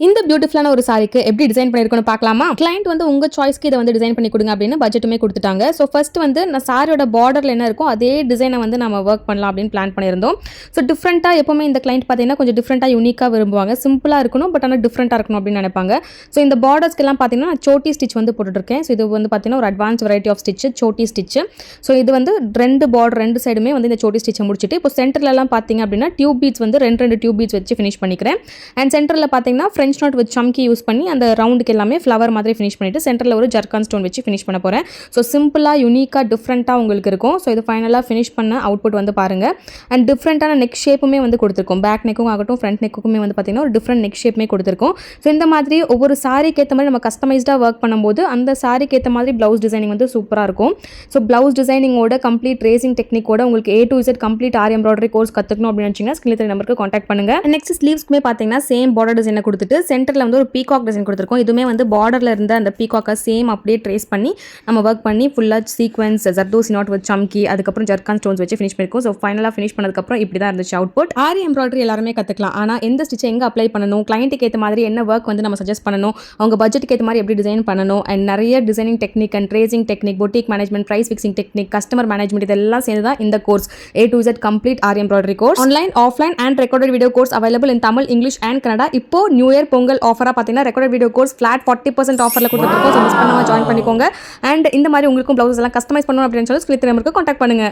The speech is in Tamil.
இந்த பியூட்டிஃபுல்லான ஒரு சாரிக்கு எப்படி டிசைன் பண்ணியிருக்கோன்னு பார்க்கலாமா? கிளையண்ட் வந்து உங்க சாய்ஸ்க்கு இதை வந்து டிசைன் பண்ணி கொடுங்க அப்படின்னு பட்ஜெட்டுமே கொடுத்துட்டாங்க. ஸோ ஃபர்ஸ்ட் வந்து நான் சாரியோட பார்டரில் என்ன இருக்கோ அதே டிசைனை வந்து நம்ம ஒர்க் பண்ணலாம் அப்படின்னு பிளான் பண்ணியிருந்தோம். ஸோ டிஃப்ரெண்ட்டாக எப்பவுமே இந்த கிளைண்ட் பார்த்தீங்கன்னா கொஞ்சம் டிஃப்ரெண்ட்டாக யூனிக்காக விரும்புவாங்க. சிம்பிளாக இருக்கணும் பட் ஆனால் டிஃப்ரெண்ட்டாக இருக்கணும் அப்படின்னு நினைப்பாங்க. ஸோ இந்த பார்டர்ஸ்க்கெல்லாம் பார்த்தீங்கன்னா நான் சோட்டி ஸ்டிச் வந்து போட்டுருக்கேன். ஸோ இது வந்து பார்த்தீங்கன்னா ஒரு அட்வான்ஸ் வெரைட்டி ஆஃப் ஸ்டிச் சோட்டி ஸ்டிச். ஸோ இது வந்து ரெண்டு சைடுமே வந்து இந்த சோட்டி ஸ்டிச்சை முடிச்சுட்டு இப்போ சென்டர்லலாம் பார்த்தீங்க அப்படின்னா டியூப் பீட்ஸ் வந்து ரெண்டு டியூப் பீட்ஸ் வச்சு ஃபினிஷ் பண்ணிக்கிறேன். அண்ட் சென்டரில் பார்த்தீங்கன்னா ஃப்ரெஞ்ச் நாட் வித் சம்கி யூஸ் பண்ணி அந்த ரவுண்டுக்கு எல்லாமே ஃப்ளவர் மாதிரி ஃபினிஷ் பண்ணிட்டு சென்டரில் ஒரு ஜர்கான் ஸ்டோன் வச்சு ஃபினிஷ் பண்ண போகிறேன். ஸோ சிம்பிளாக யூனிக்காக டிஃப்ரெண்ட்டாக உங்களுக்கு இருக்கும். ஸோ இது ஃபைனலாக ஃபினிஷ் பண்ண அவுட்புட் வந்து பாருங்கள். அண்ட் டிஃப்ரெண்ட்டான நெக் ஷேப்புமே வந்து கொடுத்துருக்கோம். பேக் நெக்கும் ஆகட்டும் ஃப்ரண்ட் நெக்குமே வந்து பார்த்தீங்கன்னா ஒரு டிஃப்ரெண்ட் நெக் ஷேப்புமே கொடுத்துருக்கோம். ஸோ இந்த மாதிரி ஒவ்வொரு சாரிக்கு ஏற்ற மாதிரி நம்ம கஸ்டமைஸ்டாக ஒர்க் பண்ணும்போது அந்த சாரிக்கு ஏற்ற மாதிரி ப்ளவுஸ் டிசைனிங் வந்து சூப்பராக இருக்கும். ஸோ ப்ளவுஸ் டிசைனிங்கோட கம்ப்ளீட் ட்ரேசிங் டெக்னிக்கோட உங்களுக்கு A to Z complete Aari embroidery course கற்றுக்கணும் அப்படின்னு நினச்சிங்கன்னா ஸ்கிரீன் நம்பருக்கு கான்டாக்ட் பண்ணுங்கள். நெக்ஸ்ட் ஸ்லீவ்ஸ்க்குமே பார்த்தீங்கன்னா சேம் பார்டர் டிசைனை கொடுத்துட்டு சென்டரில் வந்து ஒரு பீகாக் டிசைன் கொடுத்துருக்கோம். இதுவுமே வந்து பார்டரில் இருந்த அந்த பீகாக்கை சேம் அப்படியே ட்ரேஸ் பண்ணி நம்ம ஒர்க் பண்ணி ஃபுல்லாக சீக்வன்ஸ் ஜர்தோசி நாட் வித் சம்கி அதுக்கப்புறம் ஜர்கான் ஸ்டோன்ஸ் வச்சு ஃபினிஷ் பண்ணிருக்கோம். ஸோ ஃபைனலாக ஃபினிஷ் பண்ணதுக்கப்புறம் இப்படி தான் இருந்துச்சு அவுட்புட். ஆரி எம்ப்ராய்டரி எல்லாருமே கற்றுக்கலாம். ஆனால் எந்த ஸ்டிச்சை எங்கே அப்ளை பண்ணணும், கிளைண்ட்டுக்கு ஏற்ற மாதிரி என்ன ஒர்க் வந்து நம்ம சஜஸ்ட் பண்ணணும், அவங்க பட்ஜெட்டுக்கு ஏற்ற மாதிரி எப்படி டிசைன் பண்ணணும் அண்ட் நிறைய designing technique and tracing technique, boutique management, price fixing technique, customer management இதெல்லாம் சேர்ந்து தான் இந்த course A to Z complete Aari embroidery course. Online, offline and recorded video course available in Tamil, English and Kannada. இப்போ நியூ இயர் பொங்கல் ஆஃபராக பார்த்தீங்கன்னா ரெக்கார்டட் வீடியோ கோர்ஸ் ஃபிளாட் 40% ஆஃபரில் கொடுத்துருக்கோம். ஸோ மிஸ் பண்ணாமல் ஜாயின் பண்ணிக்கோங்க. அண்ட் இந்த மாதிரி உங்களுக்கும் ப்ளவுஸ் எல்லாம் கஸ்டமைஸ் பண்ணணும் அப்படின்னு சொல்லி ஸ்கிரீன் நம்பருக்கு கான்டாக்ட் பண்ணுங்க.